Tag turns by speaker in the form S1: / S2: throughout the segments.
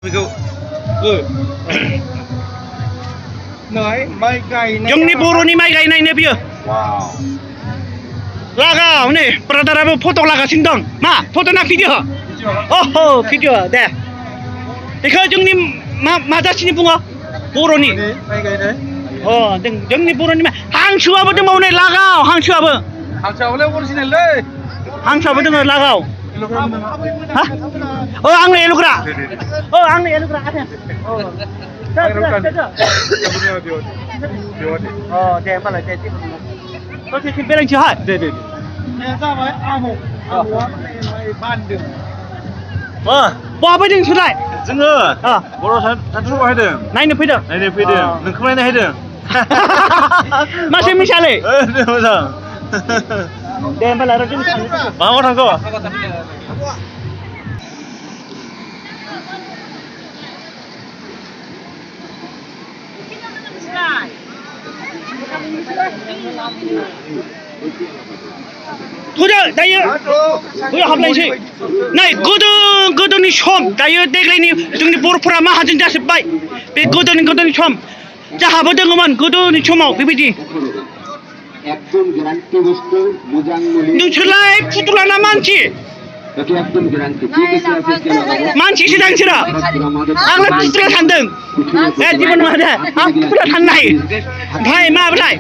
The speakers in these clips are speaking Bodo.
S1: Nói mai cày này
S2: जोंनि बर'नि माइ गायनायनो बियो
S1: wow
S2: लागाव नै ब्रादाराबो फट' लागासिनो दं मा फट' ना भिडिअ ओहो भिडिअ दे बेखौ जोंनि मा जासिनो बुङो बर'नि
S1: mai cày đấy
S2: जोंनि बर'नि हांसोआबो दंबावो नै लागाव हांसोआबो
S1: हांसोआबोलाय अरिजिनेललै
S2: हांसोआबो दङ लागाव हा आंनो एलुग्रा आंनो एलुग्रा आथे दे होमबालाय दे दसे बेरायनोसै हा
S1: दे जाबाय आमौ आमौआ बान्दों
S2: बहा फैदों नोंसोरलाय
S1: जोङो बर' सावथुन बाहायदों नायनो फैदों नोंखौ नायनो फैदों
S2: मासे मिसालै
S1: मोजां
S2: दे होमबालाय आरो जों थांनो
S1: माबायाव थांगौ
S2: फैदो दायो बैयाव हाबलायनोसै नै गोदोनि सम दायो देग्लायनि जोंनि बर'फोरा माहाजोन जाजोब्बाय बे गोदोनि सम जाहाबो दङमोन गोदोनि समाव बेबायदि नोंसोरलाय फुथुला ना मानसि मानसिसो दां नोंसोरो आंलाय फुथुला सानदों जेबो नङा दे आं फुथुला साननाय ओमफ्राय माब्राय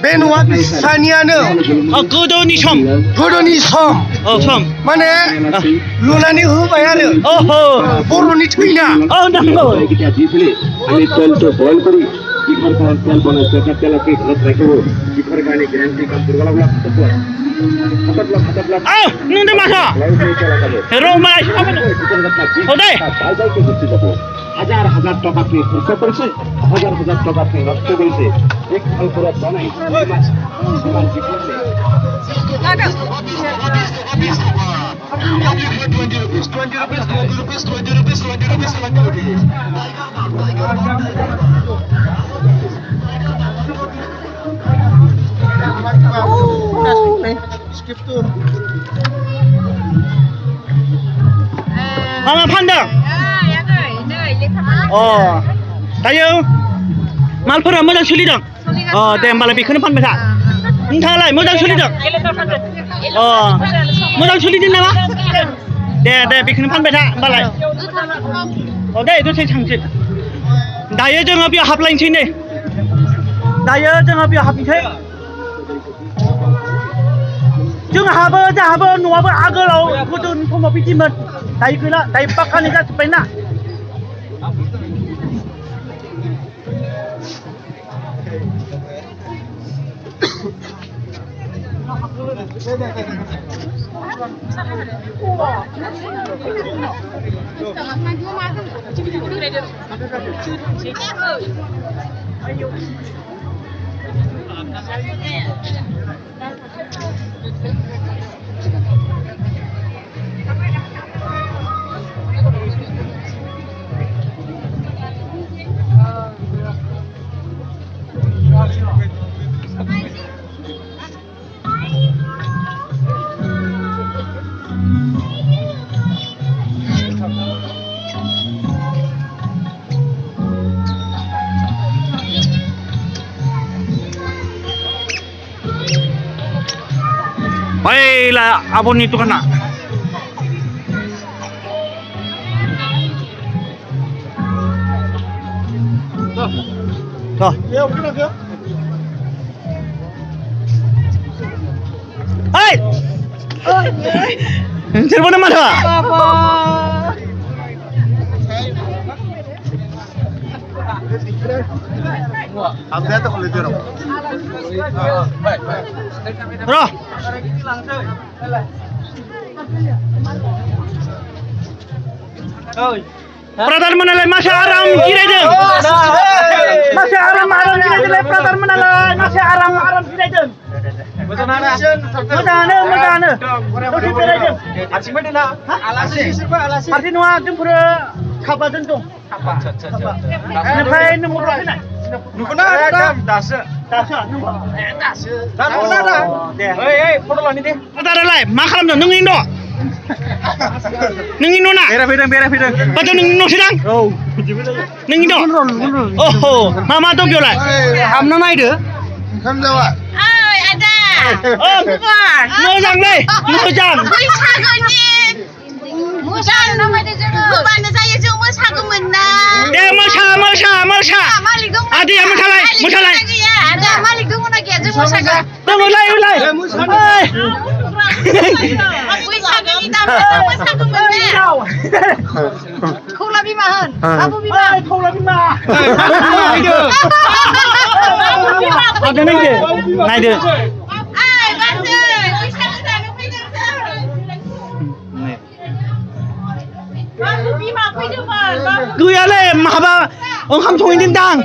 S1: बे न'आ बिसानियानो
S2: गोदोनि सम
S1: माने लुनानै होबाय आरो बर'नि थैना
S2: नंगौ
S3: আমি তেলটো বয়েল করি কিফার খাওয়ার তেল বানাই সেটা তেলকে ঘৰত ৰাখিব কিফাৰ কাৰণে গ্যারান্টি কাম কৰিব লাগলা
S2: নন্দে মাথা হেরো মাই ওদে
S3: হাজার হাজার টাকা আপনি খরচ করেছে হাজার হাজার টাকা আপনি নষ্ট করেছে এক ফল করে বানাই
S1: skip tuh
S2: मा फानदों दायो मालफोरा मोजां सोलिदों दे होमबालाय बेखौनो फानबाय था नोंथाङालाय मोजां सोलिदों मोजां सोलिदों नामा दे बेखौनो फानबाय था होमबालाय दे दसे थांसै दायो जोङो बेयाव हाबलायनोसै नै दायो जोङो बेयाव हाबनोसै जोंहाबो न'आबो आगोलाव गोदोनि समाव बिदिमोन दायो गैला दायो पाक्कानि जाजोब्बायना Baiklah, abon itu kena. Tuh. Hai. Telepon nama siapa?
S1: Ambil tuh kalau jorok.
S2: Bro. प्रधानमंत्री मासे आराम जिरायदों मासे आराम जिरायदों प्रधानमंत्री मासे आराम जिरायदों मोजाङानो दसे बेरायदों
S1: हारसिंबो दोना
S2: हारसिं नङा जोंफोरो साबाजों दं ओमफ्राय नों बहा फैनाय
S1: नुगोना दासो दे ओइ फट' लानि दे
S2: आदारालाय मा खालामदों नोंनि न' नोंनि न' ना
S1: बेरायफैदों
S2: बाथ' नोंनि न'सो दां
S1: औ बिदिबो जायो
S2: नोंनि न' अह मा दं बेयावलाय हाबना नायदो
S4: ओंखाम जाबाय
S5: ओइ आदा
S2: मोजांलै मोजां
S5: होबानो जायो जों मोसागौमोन ना
S2: दे मोसा आदैया मोसालाय
S5: आदा मालिक दङ ना गैया जों मोसागोन
S2: दङलाय
S5: बैसागोनि दामजों मोसागौमोन ना खौला बिमा होन आबु बिमा
S2: नायदो
S5: ओइ बाजै बैसागो जानो फैदों बाबु बिमा फैदोंमोन
S2: गैयालै माबा ओंखाम संहैदों दां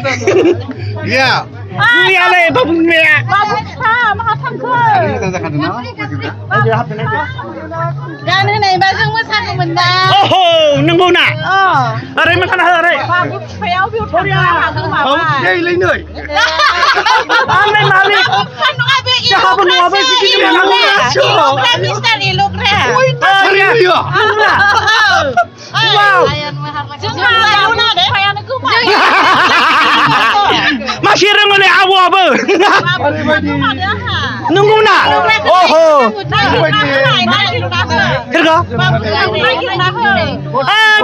S2: गैयालै बाबु बिमाया
S5: बाबु फिसा माहा थांखो गान होनायबा जों मोसागौमोन ना
S2: ओहो नंगौ ना ओरै मोसाना हो ओरै
S5: बाबु फिफाया अबेयाव थांनो हागौ माबा
S2: आंलाय मालिक
S5: नङा बे
S2: जाहाबो नङाबो बिदिनो
S5: एल'ग्रा मिस्टार एल'ग्रा
S2: masih remole abu-abu nunggu na oho kerja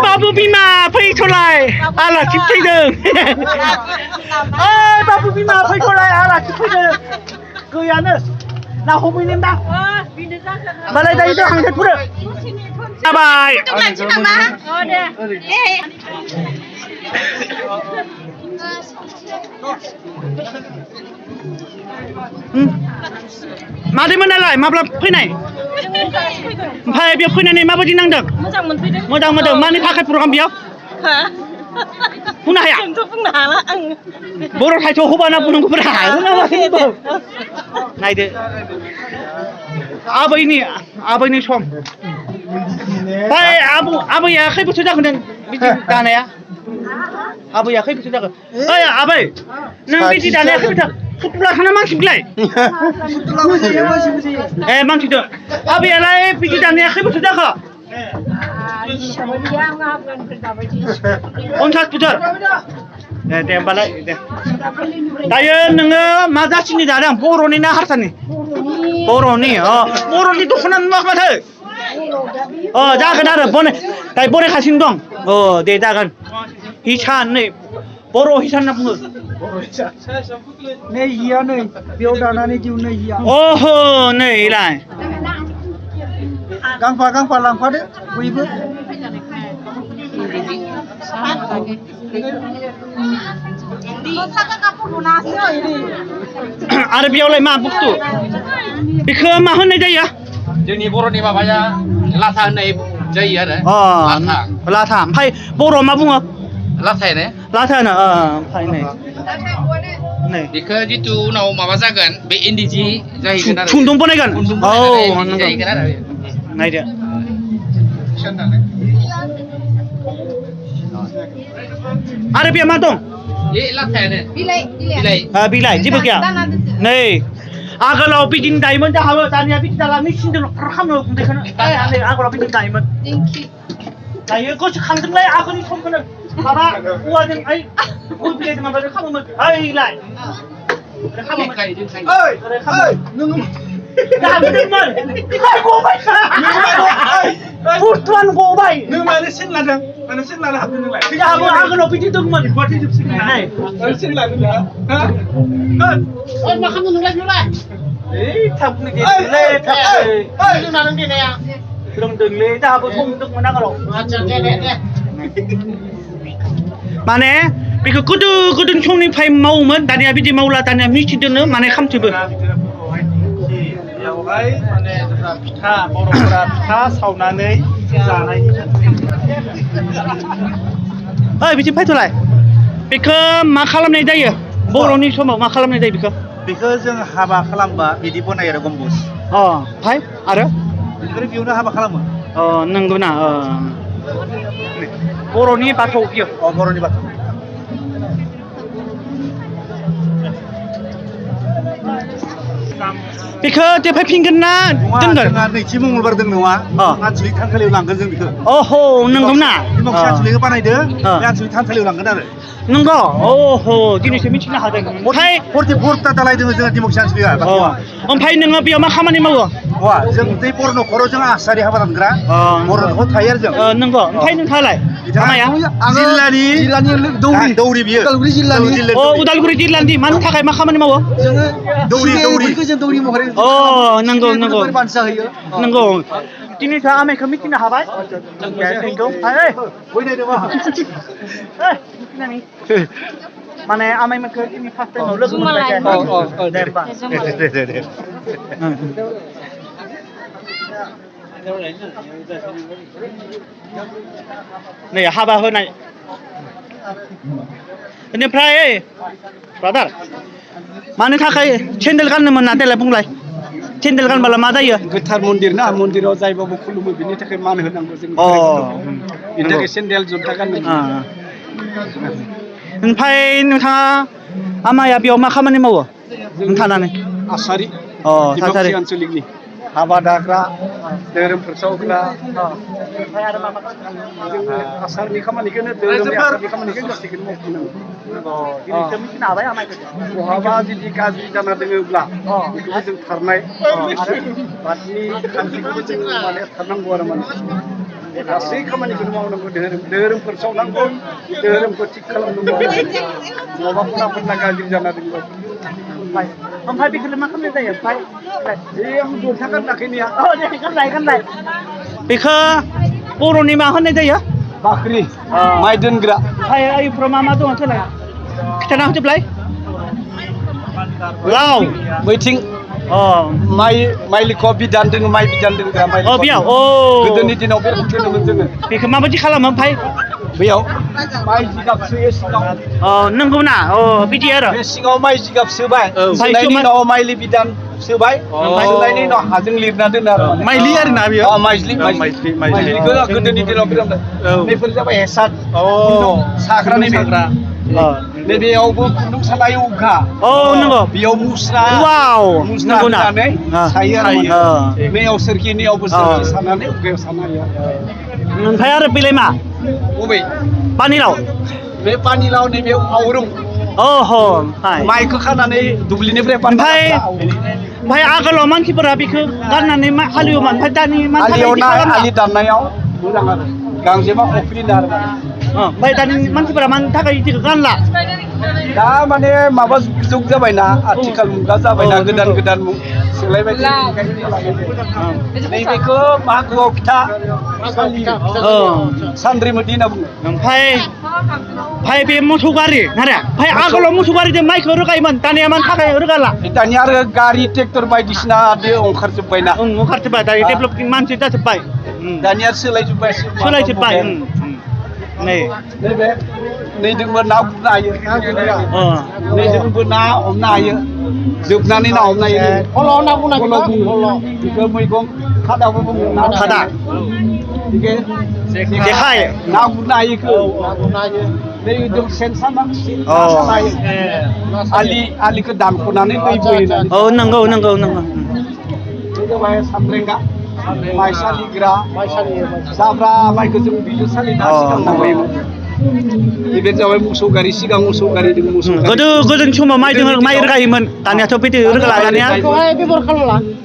S2: babu bima fैथ'लाय आलासि फैदों babu bima फैथ'लाय आलासि फैदों गैयानो ना हमैनो दा बालाय दायो दा हांथेफोर जाबाय मादैमोनालाय माब्ला फैनाय ओमफ्राय बेयाव फैनानै माबायदि नांदों मोजां मोनदों मानि थाखाय प्रग्राम बेयाव बुंनो हाया बर' साहित्य होबाना बुंनांगौफोरा नायदो आबैनि सम ओमफ्राय आबैया खै बोसोर जागोन बिदि दानाया आबैया खै बोसोर जागोन ओइ आबै नों बिदि दानाया खै बोसोर फुथुला थाना मानसि बिलाय ए मानसिदों आबैयालाय बिदि दानाया खै बोसोर जाखो 50 बोसोर दे होमबालाय दे दायो नोङो मा जाथिनि दादों बर'नि ना हारसानि बर'नि बर'नि दख'ना नुवाखै माथो जागोन आरो दाय बनायगासिनो दं दे जागोन हिसान नै बर' हिसान होनना बुङो
S4: नै हिया नै बेयाव दानानै दिहुननाय हिया
S2: ओहो नैलाय
S4: गांफा लांफादो बयबो
S2: आरो बेयावलाय मा बुस्थु बेखौ मा होननाय जायो
S6: जोंनि बर'नि माबाया लाथा होननाय जायो आरो
S2: लाथा ओमफ्राय बर'आव मा बुङो
S6: लाथा होनो
S2: ओमफ्राय नै
S6: बेखौ जितु उनाव माबा जागोन बे इन्दि जि जाहैगोन आरो
S2: खुन्दुं बनायगोन
S6: जाहैगोन आरो
S2: नायदो आरो बेयाव मा दं
S6: बे लाथायानो
S2: बिलाइ जेबो गैया नै आगोलाव बिदिनो दायोमोन जाहाबो दानिया बिदि दाला मेचिनजों खालामो गुन्दैखौनो आगोलाव बिदिनो दायोमोन दायो गोसोखांदोंलाय आगोलनि समखौनो माबा औवाजों गय बिलाइजों माबाजों खालामोमोन ओइलाय बुस्थुआनो गबाय
S1: नों मानो सेन लादों हाबदों नोंलाय
S2: जाहाबो आगोलाव बिदि दंमोन
S1: सेन लादों
S2: मा खालामदों नोंलाय बेयावलाय थाबनो गेलेलै रोंदोंलै जाहाबो सम दंमोन आगोलाव माने बेखौ गोदोनि समनिफ्राय मावोमोन दानिया बिदि मावला दानिया मिथिदोंनो माने खामजोबो
S1: बेयावहाय माने फिथा बर'फोरा फिथा सावनानै जानायनि
S2: ओइ बिदि फैथ'लाय बेखौ मा खालामनाय जायो बर'नि समाव मा खालामनाय जायो
S1: बेखौ जों हाबा खालामबा बिदि बनायो आरो गम्बुज
S2: ओमफ्राय आरो
S1: बेयावनो हाबा खालामो
S2: नंगौ ना बर'नि बाथौ बियो
S1: बर'नि बाथौ
S2: बेखौ देफायफिनगोन ना दोनगोन
S1: जोंहा नैथि मंगलबार दं नङा आनसलिक थानसालियाव लांगोन जों बेखौ
S2: अह नंगौ ना
S1: दिमागसे आनसलिकखौ बानायदो बे आनसलिक थानसालियाव लांगोन आरो
S2: नंगौ अह दिनैसो मिथिनो हादों ओमफ्राय
S1: 44ता दालाय दङ जोंहा दिमागसे आनसलिकआ
S2: ओमफ्राय नोङो बेयाव मा खामानि मावो
S1: जों बै बर' न'खराव जों आसारि हाबा दानग्रा बर' न'खराव थायो आरो जों
S2: नंगौ ओमफ्राय नोंथाङालाय खामाया
S1: जिल्लानि दौरि बियो
S4: उदालगुरि जिल्लानि
S2: अ उदालगुरि जिल्लानि मानि थाखाय मा खामानि मावो
S4: जोङो जों दौरि महरै
S2: अ नंगौ नंगौ
S4: बान्सा होयो
S2: नंगौ दिनै सा आमायखौ मिथिनो हाबाय माने आमायमोनखौ दिनै फार्स्ट टाइमाव लोगो मोनबाय दे नै हाबा होनाय बेनिफ्राय ब्रादार मानो थाखाय सेन्देल गाननो मोना देलाय बुंलाय सेन्देल गानबाला मा जायो
S4: गोथार मन्दिर ना मन्दिराव जायबाबो खुलुमो बिनि थाखाय मान होनांगौ जों बिनि थाखाय सेन्देल जुथा गाननो
S2: ओमफ्राय नोंथाङा आमाया बेयाव मा खामानि मावो नों थानानै
S4: आसारि
S2: थासारि
S4: आनसलिकनि हाबा दाग्रा धोरोम फोसावग्रा आसारनि खामानिखौनो धोरोमनि आसारनि खामानिखौ गासैखौनो मावफुंनांगौ बहाबा जुदि गाज्रि जाना दोङोब्ला बेखौबो जों थारनाय आरो बादनि खान्थिखौबो जों माने थारनांगौ आरो माने गासै खामानिखौनो मावनांगौ धोरोम फोसावनांगौ धोरोमखौ थिग खालामनांगौ नङाबा खना गाज्रि जाना दोङोबा
S2: ओमफ्राय बेखौलाय मा खालामनाय जायो ओमफ्राय
S4: जथा गानाखैनिया
S2: गानलाय बेखौ बर'नि मा होननाय जायो
S4: बाख्रि माइ दोनग्रा
S2: ओमफ्राय आइफ्राव मा मा दङ सोलाय खिथाना होजोबलाय लाव
S4: बैथिं माइलिखौ बिदान दोङो माइ बिदान दोनग्रा माइ
S2: बेयाव
S4: गोदोनि दिनाव बे होनोमोन जोङो
S2: बेखौ माबायदि खालामो ओमफ्राय
S4: बेयाव माइ जिगाब सोयो सिङाव
S2: नंगौ ना बिदि आरो
S4: बे सिङाव माइ जिगाब सोबाय सोनायनि उनाव माइलि बिदान सोबाय सोनायनि उनाव हाजों लिरना दोनो आरो
S1: माइलि आरो ना बेयो
S4: माइलिखौ गोदोनि दिनाव बिराद बेफोर जाबाय हेसाद साग्रानि साग्रा नैबेयावबो खुन्दुं सानाय उखा
S2: नंगौ
S4: बेयाव मुस्रा
S2: नंगौ ना
S4: सायो आरो नैयाव सोरखिनियावबो सोरखि सानानै उखायाव सानायो
S2: ओमफ्राय आरो बेलाय मा
S4: बबे
S2: पानिलाव
S4: बे पानिलाव नैबे आवरुं माइखौ खानानै दुब्लिनिफ्राय
S2: ओमफ्राय आगोलाव मानसिफोरा बेखौ गाननानै हालेवोमोन ओमफ्राय दानि
S4: आलि दाननायाव मोजां आरो गांजेमा अफ्रिनो आरो
S2: ओमफ्राय दानि मानसिफोरा मानि थाखाय बिदिखौ गानला
S4: दा माने माबा जुग जाबायना आथिखाल मुगा जाबायना गोदान सोलायबाय नैबेखौ मागोआव फिथा सान्द्रि मोदि होनना बुङो
S2: ओमफ्राय बे मोसौ गारि ओमफ्राय आगोलाव मोसौ गारिजों माइखौ रोगायोमोन दानिया मानि थाखाय रोगाला
S4: दानिया आरो गारि ट्रेक्टर बायदिसिना ओंखारजोब्बायना
S2: ओंखारजोब्बाय दायो डेभेलपिं मानसि जाजोब्बाय
S4: दानिया सोलायजोब्बाय नैजोंबो ना गुरनो हायो नैजोंबो ना हमनो हायो जोबनानै ना हमनो हायो बेखौ मैगं खादाबो बुङो
S2: खादा जेखाय
S4: ना गुरनो हायो नै जों सेन सानानै आलिखौ दानख'नानै दै बोयो
S2: नंगौ
S4: बे जाबाय सामब्रेंगा माइ सालिग्रा जाब्रा माइखौ जों बिजों सालिना सिगांनांगौमोन बे जाबाय मोसौ गारि सिगां मोसौ गारि दङ
S2: गोदोनि समाव माइ रोगायोमोन दानियाथ' बिदि रोगाला दानिया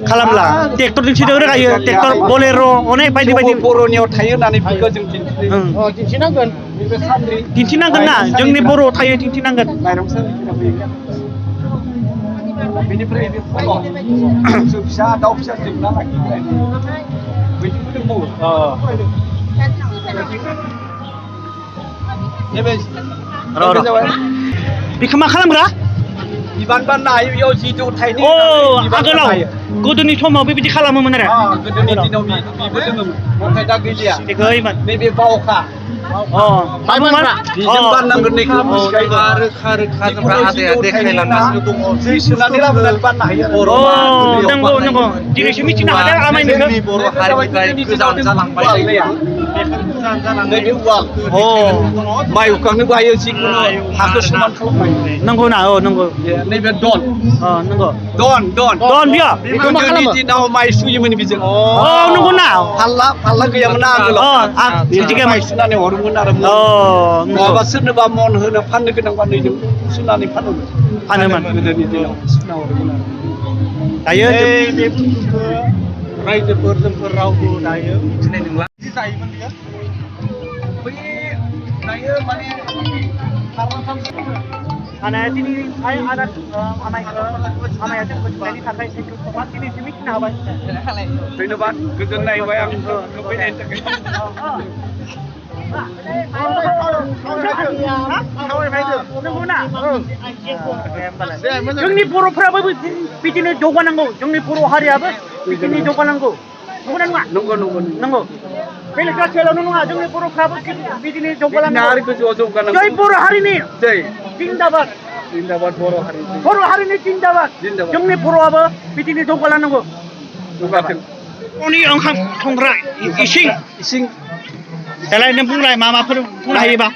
S2: खालामला ट्रेक्टरजोंसो रोगायो ट्रेक्टर बलेर' अनेक बायदि
S4: बर'नियाव थायो होननानै बेखौ जों
S2: दिन्थिनांगोन ना जोंनि बर'आव थायो दिन्थिनांगोन
S4: माइरं बेनिफ्राय बे फिसा दाउ फिसा जोबना लाखिबाय बेखौ
S2: मा खालामग्रा
S4: बिबान बाननो हायो बेयाव जिदौ थाइनै
S2: आगोलाव गोदोनि समाव बेबायदि खालामोमोन आरो
S4: गोदोनि दिनाव बेबो दोङोमोन नाथाय दा गैलिया नैबे बावखा बाननांगोन सोनानै लाबोनानै बाननो हायो
S2: नंगौ दिनैसो मिथिनो हादों आमायनिखौ
S1: बर' हारिनिफ्राय गोजान जालांबाय
S4: नैबे उवाल
S2: अ
S4: माइ हुखांनोबो हायो जिखुनु हाखौ समान खालामनाय
S2: नंगौ ना औ नंगौ
S4: नैबे दन
S2: नंगौ
S4: दन
S2: बियो
S4: गोदोनि दिनाव माइ सुयोमोन बेजों
S2: नंगौ ना
S4: फाल्ला गैयामोन ना आगोलाव
S2: बिदिनो
S4: माइ सुनानै हरोमोन आरो नङाबा सोरनोबा मन होनो फाननो गोनांबा नैजों सुनानै फानोमोन गोदोनि दिनाव सुना हरोमोन
S2: दायो
S4: बे बुस्थुखौ रायजोफोर जोंफोर रावबो दायो मिथिनाय नंला दायोमोन बियो बै दायो माने
S2: Ana sini saya ada amai ada berjadi sampai itu tempat ini sini kita apa?
S4: धन्यवाद गोजोननाय बाय आं फैनायनि थाखाय
S2: जोंनि बर'फ्राबो बिदिनो जौगानांगौ जोंनि बर' हारियाबो बिदिनो जौगानांगौ नंगौ बेलेग जाथियाल' नङा जोंनि बर'फ्राबो बिदिनो जौगानांगौ जय बर' हारिनि जिन्दाबाद बर' हारिनि जिन्दाबाद जोंनि बर'आबो बिदिनो जौगालांनांगौ बर'नि ओंखाम संग्रा इसिं दालाय नों बुंलाय माबाफोर बुंनो हायोबा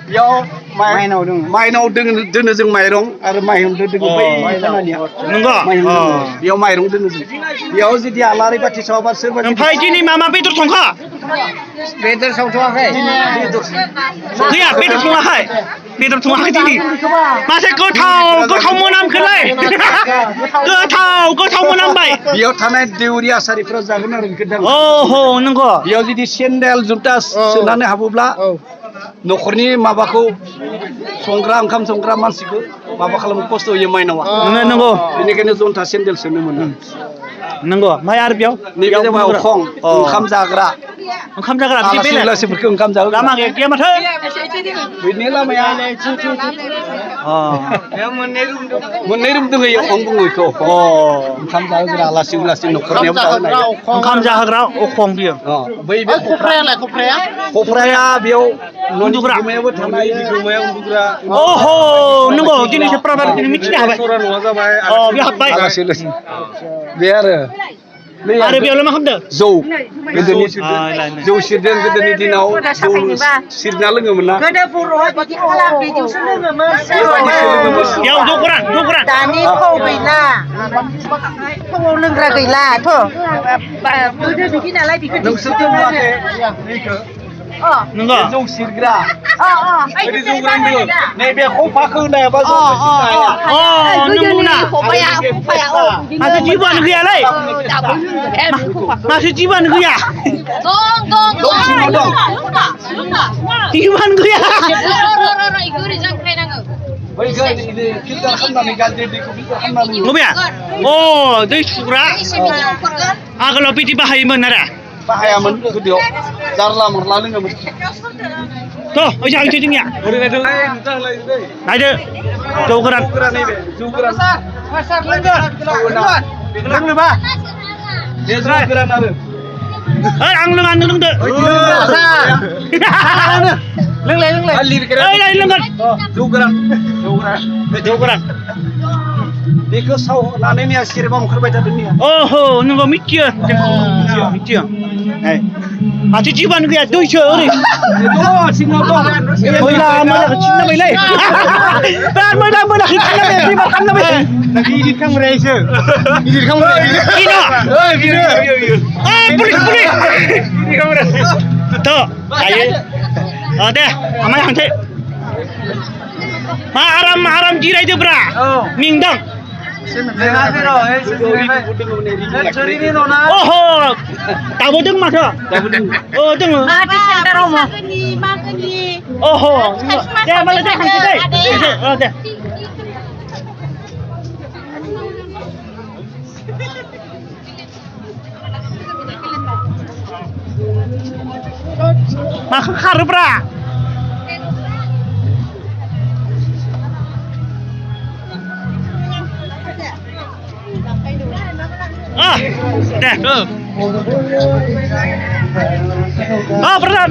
S4: बेयाव माइनाव दोनो जों माइरं आरो माइरं दोनो बै खामानिया
S2: नंगौ
S4: बेयाव माइरं दोनो जों बेयाव जुदि आलारि बाथि सावाबा सोरबा
S2: ओमफ्राय दिनै मा बेदर संखा
S4: बेदर सावथ'वाखै
S2: गैया बेदर सङाखै दिनै मासे गोथाव मोनामखोलाय गोथाव मोनामबाय
S4: बेयाव थानाय देउरि आसारिफ्रा जागोन आरो बेखौ
S2: अह नंगौ
S4: बेयाव जुदि सेन्देल जुथा सोनानै हाबोब्ला न'खरनि माबाखौ ओंखाम संग्रा मानसिखौ माबा खालामनो खस्थ' होयो माइनावा
S2: नंगौ
S4: बेनिखायनो जन्था सेन्देल सोनो मोनो
S2: नंगौ ओमफ्य आरो बेयाव
S4: नैबे जाबाय अखं ओंखाम जाग्रा आलासिफोरखौ ओंखाम जाग्रा
S2: लामा गैया माथो
S4: बिनि लामाया मोननै रुम दङ अखं बुङो बेखौ ओंखाम जाहोग्रा आलासि न'खरनियाबो
S2: ओंखाम जाहोग्रा अखं बियो
S4: बै खफ्राया बेयाव न'नि बिगोमायाबो थानाय बिगोमाया उन्दुग्रा
S2: अह नंगौ दिनैसो प्राइभार मिथिनो हाबाय बे हाबबाय
S4: बे आरो
S2: बेयावलाय मा खालामदों
S4: जौ गोदोनि जौ सिरदों गोदोनि दिनाव जौ सिरना लोङोमोन ना
S7: गोदो बर'आ बिदि खालाम बिदिसो लोङोमोन
S2: बेयाव जौ गोरान
S7: दानि थौ गैला थौआव लोंग्रा गैलाथ' गोदो बिदि नालाय बेखौ
S2: नंगौ
S4: जौ सिरग्रा नैबे खफाखौ होनायाबा जौ
S2: नंगौना माथो जिबोआनो गैयालै माथो जिबोआनो गैया जिबोआनो गैया दै सुग्रा आगोलाव बिदि बाहायोमोन आरो
S4: बाहायामोन गोदोआव जारला मारला लोङोमोन
S2: ओइजा आंसो जोंनिया नायदो जौ गोरान
S4: लोंनोबा बे जौ गोरान आरो
S2: आं लोङा नों लोंदो लोंलाय लोंगोन
S4: जौ गोरान बेखौ सावनानै मैया सेरेबा ओंखारबाय थादों मैया
S2: नंगौ मिथियो माथो जिबोआनो गैया दैसो ओरै मैला खिन्नाबायलै बिराद मैला खिन्नाबाय दैमा खालामनाबाय
S4: इदिट खालामग्रायसो
S2: पुलिस दायो दे आमाय हांसै मा आराम जिरायदोब्रा मिंदों दाबो दों माथो दोङो दे होमबालाय दे हांसै दे माखौ खारोब्रा दे प्रधान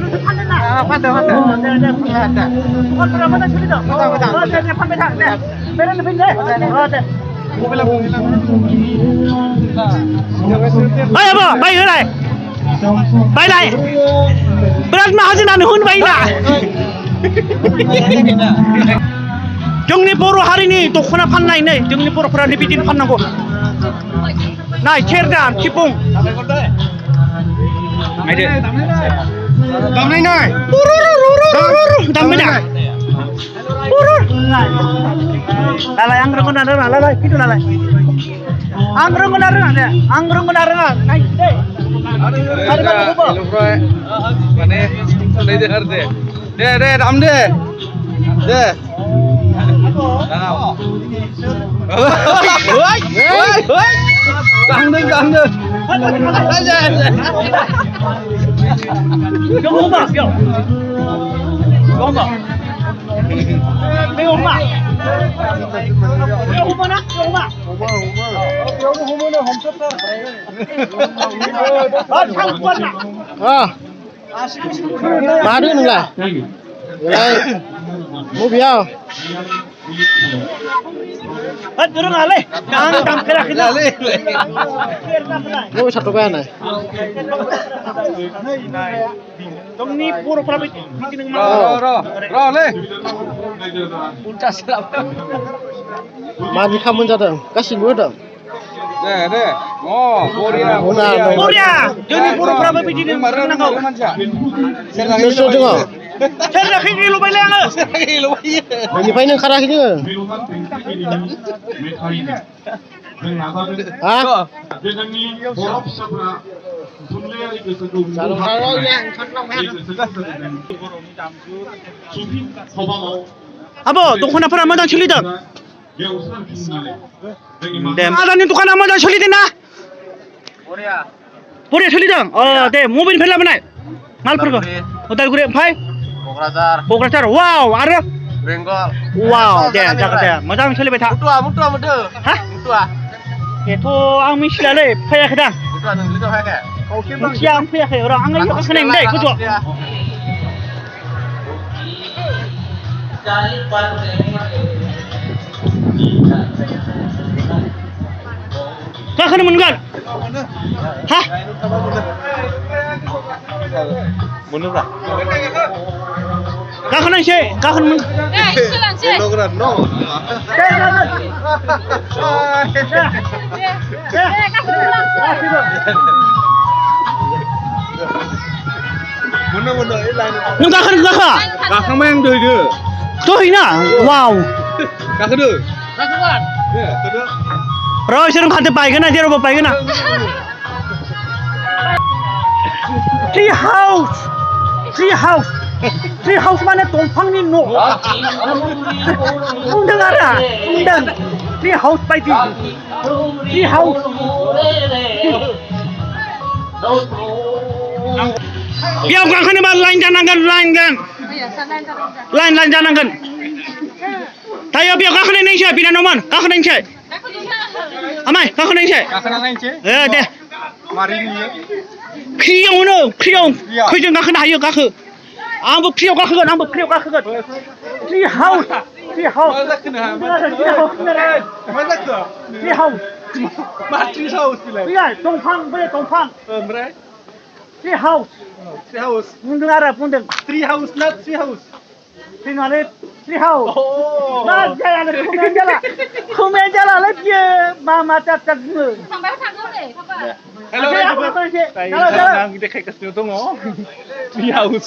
S2: फानदो बाय होलाय बायलाय बिराद माहाजोनानो होनबायना जोंनि बर' हारिनि दख'ना फाननाय नै जोंनि बर'फोरा बिदिनो फाननांगौ नाय सेरजा सिफुं नायदो दामनाय नाय दामबाय दा दालाय आं रोंगौ ना रोङा लालाय खिन्थु नालाय आं रोंगौ ना रोङा दे आं रोंगौ ना रोङा नायसै दे
S4: माने सोलायदो आरो दे दाम दे गांदों
S7: मादो नोंलाय बबेयाव
S2: रोङालै आं दामफेराखै
S7: बबे साथ'बाय आंना
S2: जोंनि बर'फ्रा बिदिनो
S4: र'लै
S7: मानि खामोन जादों गासिबो होदों
S4: दे बरिया
S2: बरिया जोंनि बर'फ्राबो बिदिनो रोंनांगौ
S7: सोर दङ
S2: सेरजाखै गेल'बायलाय आङो
S7: नोंनिफ्रायनो ओंखाराखै जोङो
S2: आब' दख'नाफोरा मोजां सोलिदों दे आदानि दखाना मोजां सोलिदों ना बरिया सोलिदों दे मबेनिफ्राय लाबोनाय मालफोरखौ उदालगुरि ओमफ्राय क'क्राझार वाव आरो
S6: बेंगल
S2: वाव दे जागोन दे मोजां सोलिबाय था
S6: मुटुआ मोनदो
S2: हा बेथ' आं मिथिलालै फैयाखै दां
S6: मुटुआ नोंलिथ' हायाखै
S2: मिथिया आं फैयाखै र' आं आइयो खोनायमोन दै गोजौआव गाखोनो मोनगोन हा
S1: मोनोब्रा
S2: गाखोनायसै गाखोनो मोन नों गाखोनो गाखा
S4: गाखांबाय आं दहैदो
S2: दहैना वाव
S4: गाखोदो
S2: र' इसोर ओंखारदो बायगोन ना जेरावबो बायगोन ना ट्री हाउस माने दंफांनि न' बुंदों आरो बुंदों ट्री हाउस बायदि ट्री हाउस बेयाव गाखोनोबा लाइन जानांगोन लाइन जानांगोन दायो बेयाव गाखोनायसै बिनानावमोन गाखोनायसै आमाय गाखोनायसै दे फ्रियावनो खैजों गाखोनो हायो गाखो आंबो फ्रियाव गाखोगोन ट्री हाउस दंफां ट्री हाउस बुंदों आरो बुंदों ट्री हाउस मा जायानो खोमायानो जालालै बियो मा जात बुङो
S4: आं देखायगासिनो दङ ट्री हाउस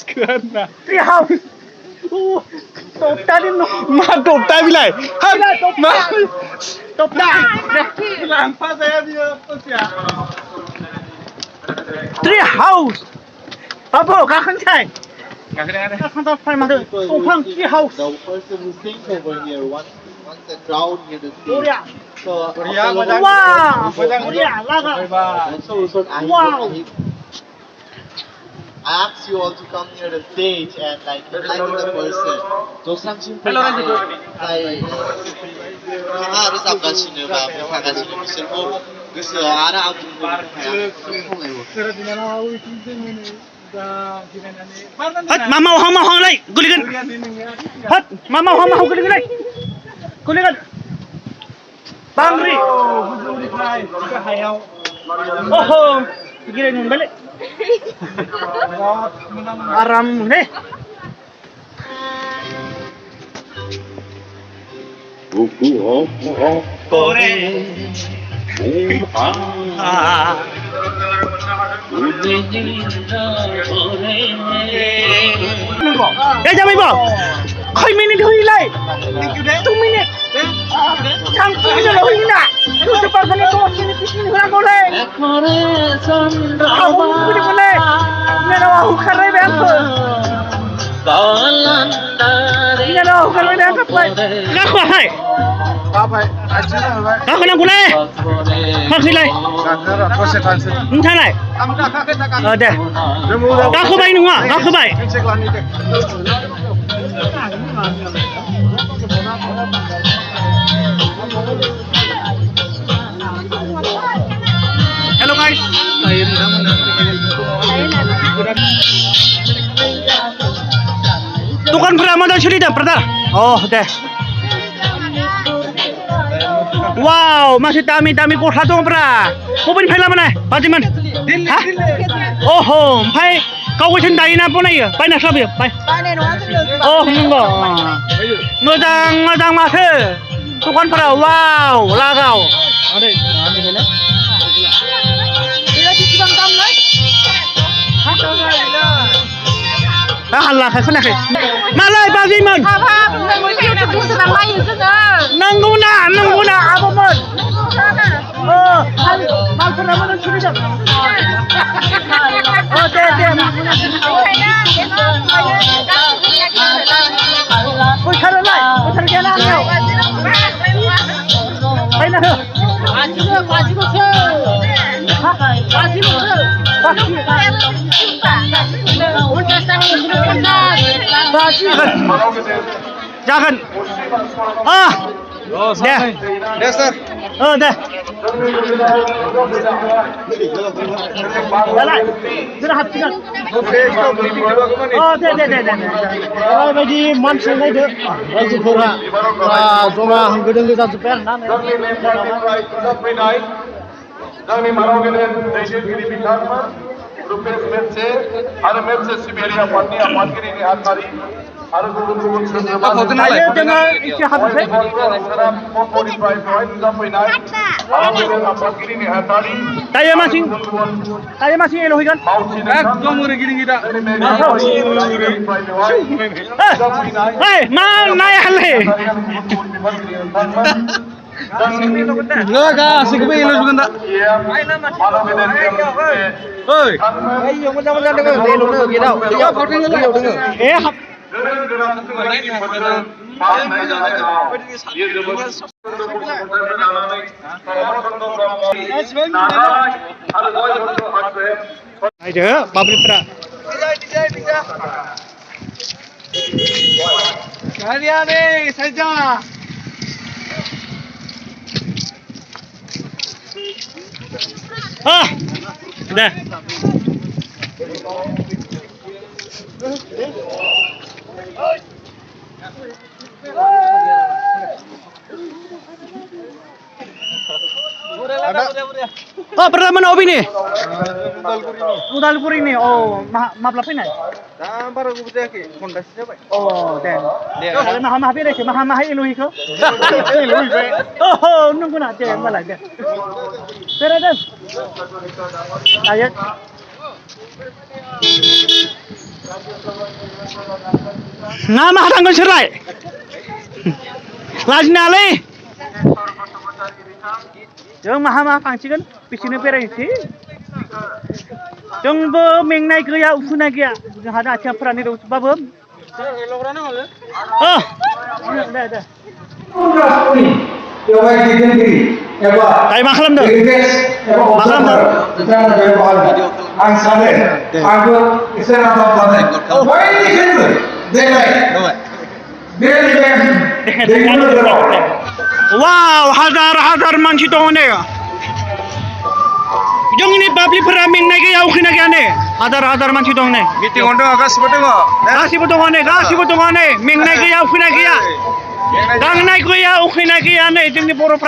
S2: टपटानि
S4: मा टपटा बिलाय
S2: टपटा
S4: लांफा जाया बियो
S2: ट्री हाउस बाबु गाखोनोसै दंफां tree house
S8: I asked you all to come near the stage and like enlighten the person. रोजाबगासिनो बा मोसागासिनो बिसोरखौ गोसोआव आरो आबुं
S2: मा मावहांलाय गोलैगोन मा मावहां गोलैगोन बांग्रि ओहो गिरायनो मोनबायलै Aram deh.
S3: Buku kore
S2: Đây cho mày bảo. Khơi minute thôi lại. 2 minute. Sang tu bisa loh ini nak. Tu cepat kali kau ini pising orang boleh. Kau boleh boleh. Nero aku kerja bangku. Nero aku kerja bangku. Kau kau hai.
S4: Apa? Aja lah.
S2: Kau kena boleh. Kau silai.
S4: Kakak, kau sekansi.
S2: Entah lai.
S4: Kamu kakak kita kakak.
S2: Ada. Kau kau baik nunggu. Kau kau baik.
S4: Cek lah ni deh.
S2: Hello guys. Tukang peramal dah curi dah pernah. Oh deh. Wow, masih tami kau satu pernah. Kau pun film mana? Bajiman. Hah? Oh ho, pai kau kau cendai apa ni ya? Pai nak siapa ya? Pai. Oh enggak. Ngedang masih. Tukang pernah. Wow, lagau. Ada. Allah khai khuna khai. Malai Bajiman. Nangguna apa mon? Oh, mal pernah mana curi dah. Oh, deh. Oi, khara lai. Oi, khara kena ni. Hai na. Jangan. Ah. Deh.
S4: Deh, sir.
S2: Oh, deh. Jalan. Sudah habiskan. Oh, deh. Kalau bagi mansel ni deh. Bagi pura. Zona hanggedeng kita super.
S3: Dami Marogenen, David Giri Bikarma, Rupes Metse, Arametse Siberia Pati, Apatiri Hatari, Aragun
S2: Saya dengan isi habis. Saya masih elohikan. Mana yang le?
S4: Enggak, sikit ilo juga tak. Oi. Ayo macam-macam dengar. Ilo nak kita. Dia kau dengar ilo dengar.
S2: Ayo, babri pera.
S4: Bisa. Kalian ni saja.
S2: Ah, dah. Oh, pertama mana obi ni? Udalpuri ni. Oh, maplapin ni.
S4: Baru aku percaya ke fondasi siapa?
S2: Oh, deh. Kalau maha deh, maha iluhi kau. Iluhi. Oh, nunggu nak je malah deh. Terus. Ayat. Nama tanggal cerai. Lajna le. Jom maha pangcikan, pisine perai sih. Jom meng naik ke ya, usun naik ya. Ada acara perani tu, babam. Oh, dah. Kayak maklum tu. Maklum tu. Wow, hazar manci tu ni. Jom ini babli peraming naik ya, ukin naik ane. Hazar manci tu ni.
S4: Gitu kondo akas betul
S2: ane. Meng naik ya, ukin naik ya. Dang naik ya, ukin naik ane. Jadi pura.